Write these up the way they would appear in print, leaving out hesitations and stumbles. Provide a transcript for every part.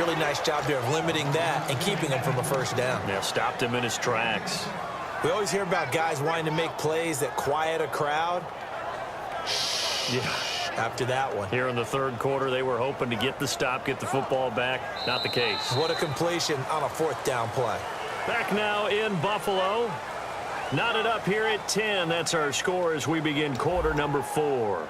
really nice job there of limiting that and keeping him from a first down. Yeah, stopped him in his tracks. We always hear about guys wanting to make plays that quiet a crowd. Yeah. After that one. Here in the third quarter, they were hoping to get the stop, get the football back. Not the case. What a completion on a fourth down play. Back now in Buffalo. Knotted up here at 10. That's our score as we begin quarter number 4.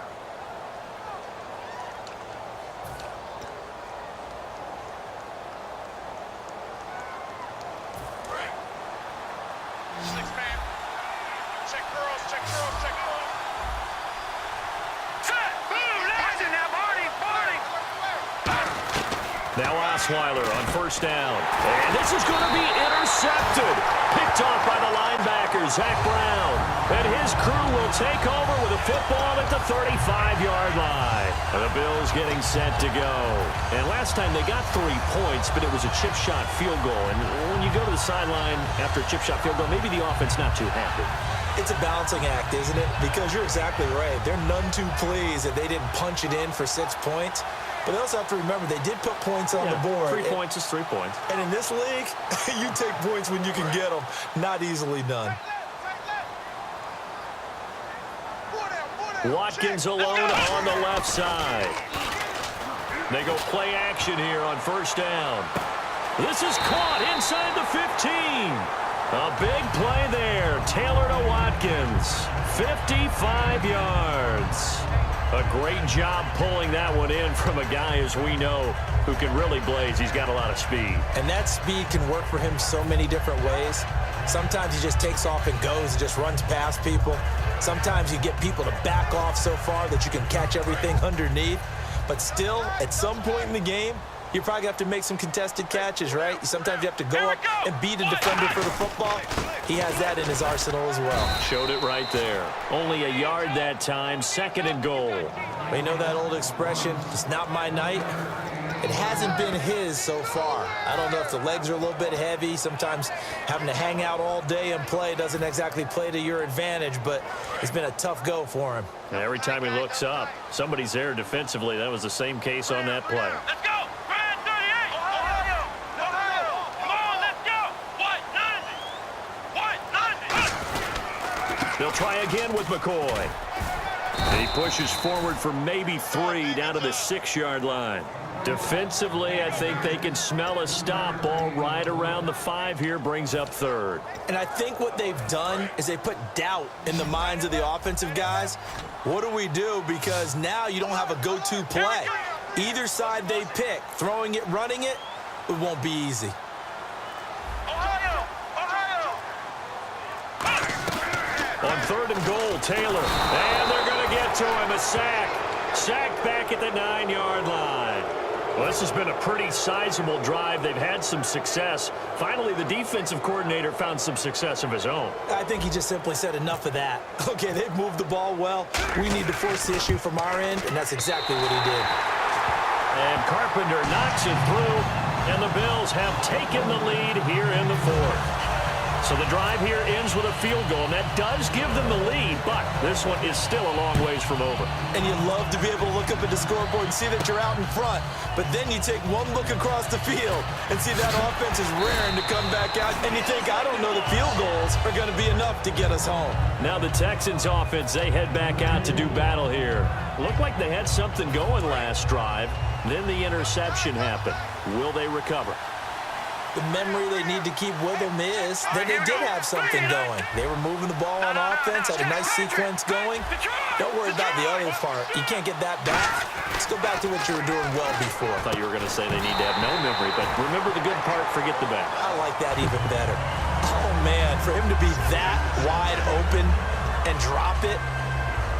Now Osweiler on first down. And this is going to be intercepted. Picked off by the linebacker, Zach Brown. And his crew will take over with a football at the 35-yard line. And the Bills getting set to go. And last time they got 3 points, but it was a chip shot field goal. And when you go to the sideline after a chip shot field goal, maybe the offense not too happy. It's a balancing act, isn't it? Because you're exactly right. They're none too pleased that they didn't punch it in for 6 points. But they also have to remember they did put points on the board. 3 points is 3 points. And in this league, you take points when you can get them. Not easily done. Watkins alone on the left side. They go play action here on first down. This is caught inside the 15. A big play there. Taylor to Watkins. 55 yards. A great job pulling that one in from a guy, as we know, who can really blaze. He's got a lot of speed. And that speed can work for him so many different ways. Sometimes he just takes off and goes and just runs past people. Sometimes you get people to back off so far that you can catch everything underneath. But still, at some point in the game, you probably have to make some contested catches, right? Sometimes you have to go up and beat a defender for the football. He has that in his arsenal as well. Showed it right there. Only a yard that time, 2nd and goal. You know that old expression, it's not my night? It hasn't been his so far. I don't know if the legs are a little bit heavy. Sometimes having to hang out all day and play doesn't exactly play to your advantage, but it's been a tough go for him. And every time he looks up, somebody's there defensively. That was the same case on that play. Let's go! Brad 38! Ohio! Ohio! Come on, let's go! White 90! White 90! They'll try again with McCoy. And he pushes forward for maybe 3 down to the 6-yard line. Defensively, I think they can smell a stop. Ball right around the 5 here, brings up 3rd. And I think what they've done is they put doubt in the minds of the offensive guys. What do we do? Because now you don't have a go-to play. Either side they pick, throwing it, running it, it won't be easy. Ohio! Ohio! On 3rd and goal, Taylor. And they're going to get to him, a sack. Sacked back at the 9-yard line. Well, this has been a pretty sizable drive. They've had some success. Finally, the defensive coordinator found some success of his own. I think he just simply said enough of that. Okay, they've moved the ball well. We need to force the issue from our end, and that's exactly what he did. And Carpenter knocks it through, and the Bills have taken the lead here in the 4th. So the drive here ends with a field goal, and that does give them the lead, but this one is still a long ways from over. And you love to be able to look up at the scoreboard and see that you're out in front, but then you take one look across the field and see that offense is raring to come back out, and you think, I don't know, the field goals are going to be enough to get us home. Now the Texans offense, they head back out to do battle here. Looked like they had something going last drive. Then the interception happened. Will they recover? The memory they need to keep with them is that they did have something going. They were moving the ball on offense, had a nice sequence going. Don't worry about the other part. You can't get that back. Let's go back to what you were doing well before. I thought you were going to say they need to have no memory, but remember the good part, forget the bad. I like that even better. Oh, man, for him to be that wide open and drop it,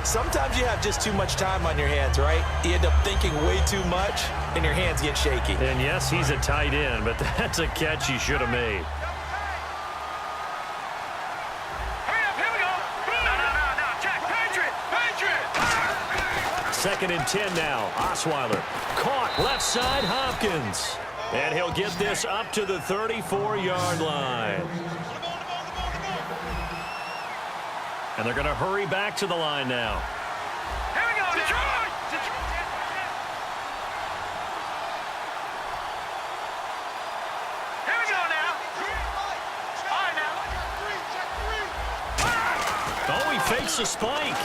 sometimes you have just too much time on your hands, right? You end up thinking way too much, and your hands get shaky. And yes, he's a tight end, but that's a catch he should have made. Hurry up, here we go! No, check, Patriot! 2nd and 10 now. Osweiler caught left side, Hopkins. And he'll get this up to the 34-yard line. And they're going to hurry back to the line now. Here we go, Detroit! fakes a spike.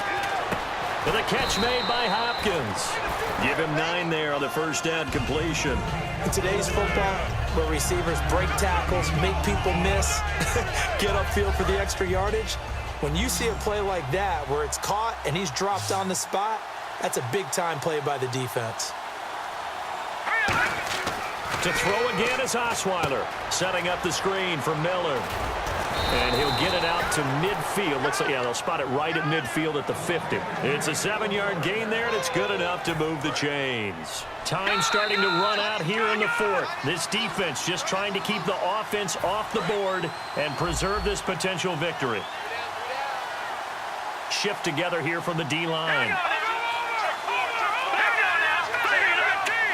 And the catch made by Hopkins. Give him 9 there on the first down completion. In today's football, where receivers break tackles, make people miss, get upfield for the extra yardage, when you see a play like that where it's caught and he's dropped on the spot, that's a big-time play by the defense. To throw again is Osweiler, setting up the screen for Miller. And he'll get it out to midfield. Looks like, yeah, they'll spot it right at midfield at the 50. It's a 7-yard gain there, and it's good enough to move the chains. Time starting to run out here in the fourth. This defense just trying to keep the offense off the board and preserve this potential victory. Shift together here from the D-line.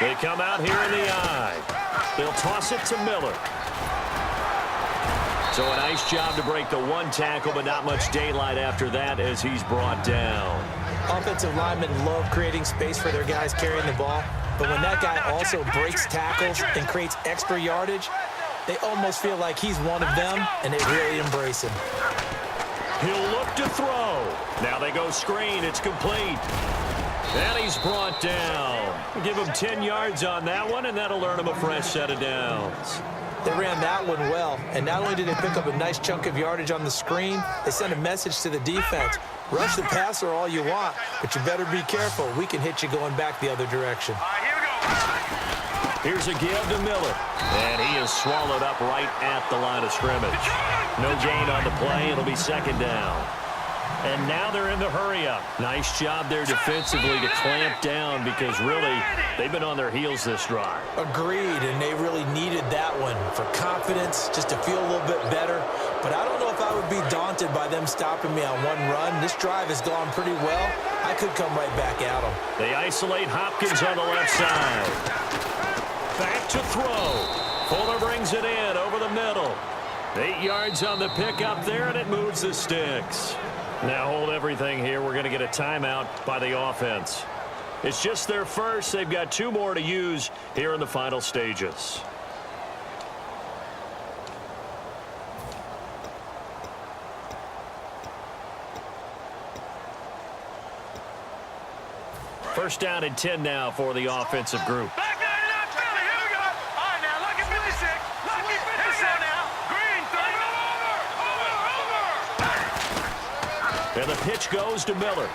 They come out here in the eye. They'll toss it to Miller. So a nice job to break the one tackle, but not much daylight after that as he's brought down. Offensive linemen love creating space for their guys carrying the ball, but when that guy also breaks tackles and creates extra yardage, they almost feel like he's one of them, and they really embrace him. He'll look to throw. Now they go screen. It's complete. And he's brought down. Give him 10 yards on that one, and that'll earn him a fresh set of downs. They ran that one well, and not only did they pick up a nice chunk of yardage on the screen, they sent a message to the defense. Rush the passer all you want, but you better be careful. We can hit you going back the other direction. Here's a give to Miller, and he is swallowed up right at the line of scrimmage. No gain on the play. It'll be second down. And now they're in the hurry-up. Nice job there defensively to clamp down because, really, they've been on their heels this drive. Agreed, and they really needed that one for confidence, just to feel a little bit better. But I don't know if I would be daunted by them stopping me on one run. This drive has gone pretty well. I could come right back at them. They isolate Hopkins on the left side. Back to throw. Fuller brings it in over the middle. 8 yards on the pickup there, and it moves the sticks. Now hold everything here. We're going to get a timeout by the offense. It's just their first. They've got 2 more to use here in the final stages. First down and 10 now for the offensive group. And the pitch goes to Miller.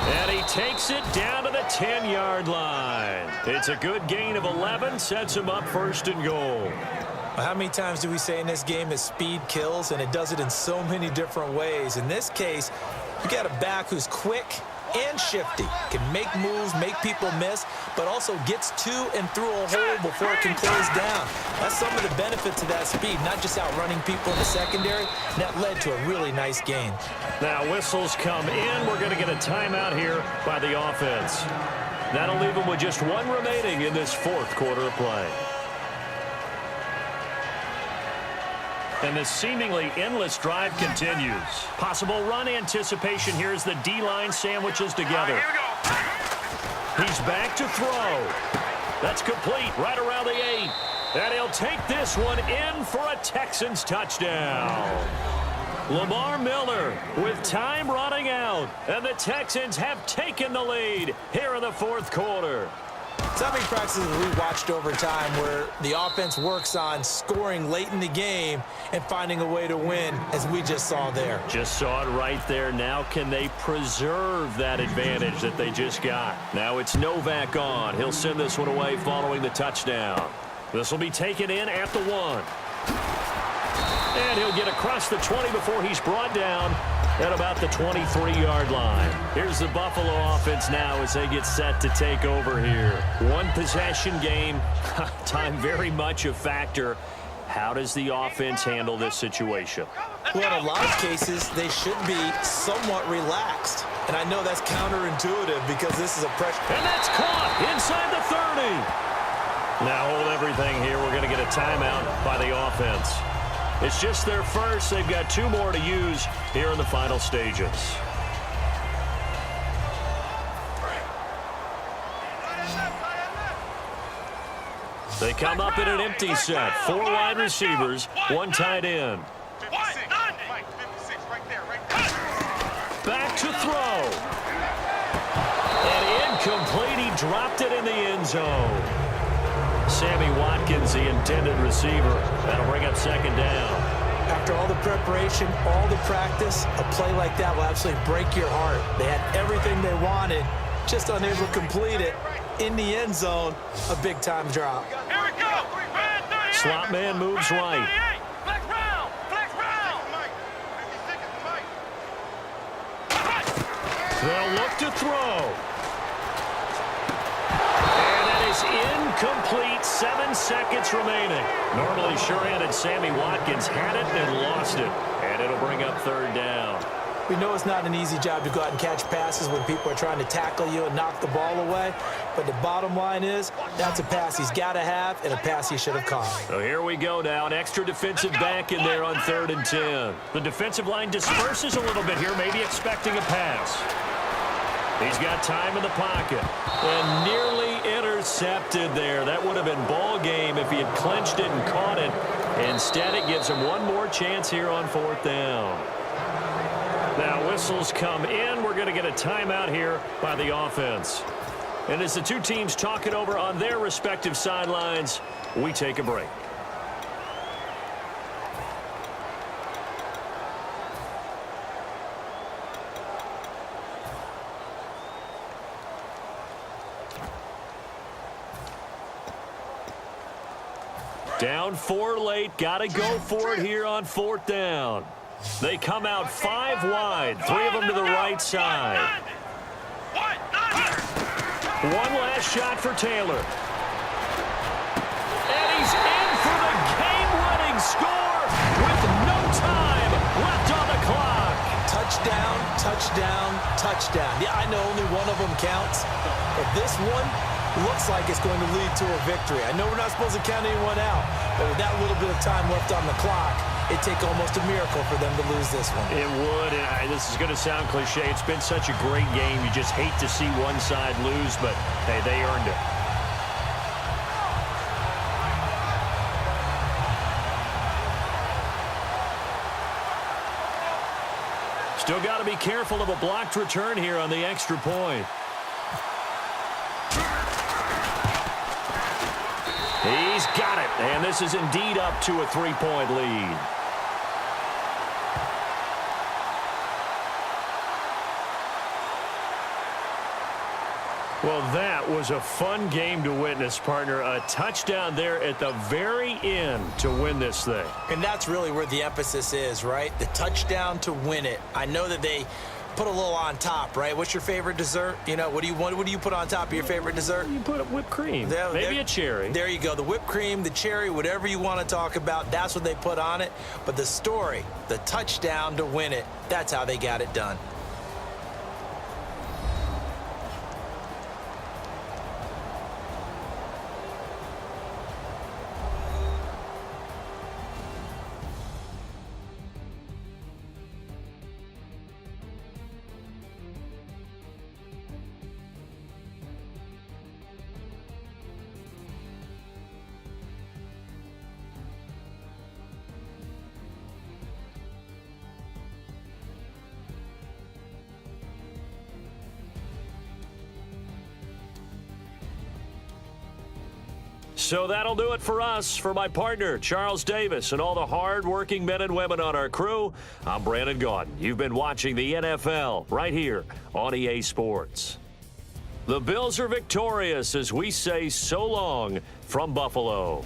And he takes it down to the 10-yard line. It's a good gain of 11, sets him up first and goal. Well, how many times do we say in this game that speed kills, and it does it in so many different ways? In this case, you got a back who's quick and shifty, can make moves, make people miss, but also gets to and through a hole before it can close down. That's some of the benefits of that speed, not just outrunning people in the secondary. That led to a really nice gain. Now whistles come in. We're going to get a timeout here by the offense. That'll leave them with just 1 remaining in this fourth quarter of play. And the seemingly endless drive continues. Possible run anticipation here as the D-line sandwiches together. He's back to throw. That's complete right around the 8. And he'll take this one in for a Texans touchdown. Lamar Miller with time running out. And the Texans have taken the lead here in the fourth quarter. So many practices we watched over time where the offense works on scoring late in the game and finding a way to win, as we just saw there. Just saw it right there. Now can they preserve that advantage that they just got? Now it's Novak on. He'll send this one away following the touchdown. This will be taken in at the 1. And he'll get across the 20 before he's brought down at about the 23-yard line. Here's the Buffalo offense now as they get set to take over here. One possession game. Time very much a factor. How does the offense handle this situation? Well, in a lot of cases, they should be somewhat relaxed. And I know that's counterintuitive because this is a pressure. And that's caught inside the 30. Now hold everything here. We're going to get a timeout by the offense. It's just their first. They've got 2 more to use here in the final stages. They come up in an empty set. 4 wide receivers, 1 tight end. throw. And incomplete. He dropped it in the end zone. Sammy Watkins, the intended receiver. That'll bring up second down. After all the preparation, all the practice, a play like that will absolutely break your heart. They had everything they wanted, just unable to complete it. In the end zone, a big-time drop. Here we go. Man 38. Slot man moves right. 38. Flex round. Flex round. They'll look to throw. And that is incomplete. 7 seconds remaining. Normally sure-handed Sammy Watkins had it and lost it. And it'll bring up third down. We know it's not an easy job to go out and catch passes when people are trying to tackle you and knock the ball away. But the bottom line is, that's a pass he's got to have and a pass he should have caught. So here we go now. An extra defensive back in there on 3rd and 10. The defensive line disperses a little bit here, maybe expecting a pass. He's got time in the pocket. And nearly intercepted there. That would have been ball game if he had clinched it and caught it. Instead, it gives him one more chance here on 4th down. Now, whistles come in. We're going to get a timeout here by the offense. And as the two teams talk it over on their respective sidelines, we take a break. Down 4 late. Got to go for it here on 4th down. They come out 5 wide, 3 of them to the right side. One last shot for Taylor. And he's in for the game-winning score with no time left on the clock. Touchdown, touchdown, touchdown. Yeah, I know only one of them counts, but this one looks like it's going to lead to a victory. I know we're not supposed to count anyone out, but with that little bit of time left on the clock, it'd take almost a miracle for them to lose this one. It would, and this is going to sound cliche. It's been such a great game. You just hate to see one side lose, but, hey, they earned it. Still got to be careful of a blocked return here on the extra point. He's got it, and this is indeed up to a 3-point lead. Well, that was a fun game to witness, partner. A touchdown there at the very end to win this thing. And that's really where the emphasis is, right? The touchdown to win it. I know that they put a little on top, right? What's your favorite dessert? You know, what do you put on top of your favorite dessert? You put whipped cream, maybe a cherry. There you go. The whipped cream, the cherry, whatever you want to talk about, that's what they put on it. But the story, the touchdown to win it, that's how they got it done. So that'll do it for us. For my partner, Charles Davis, and all the hard-working men and women on our crew, I'm Brandon Gaudin. You've been watching the NFL right here on EA Sports. The Bills are victorious as we say so long from Buffalo.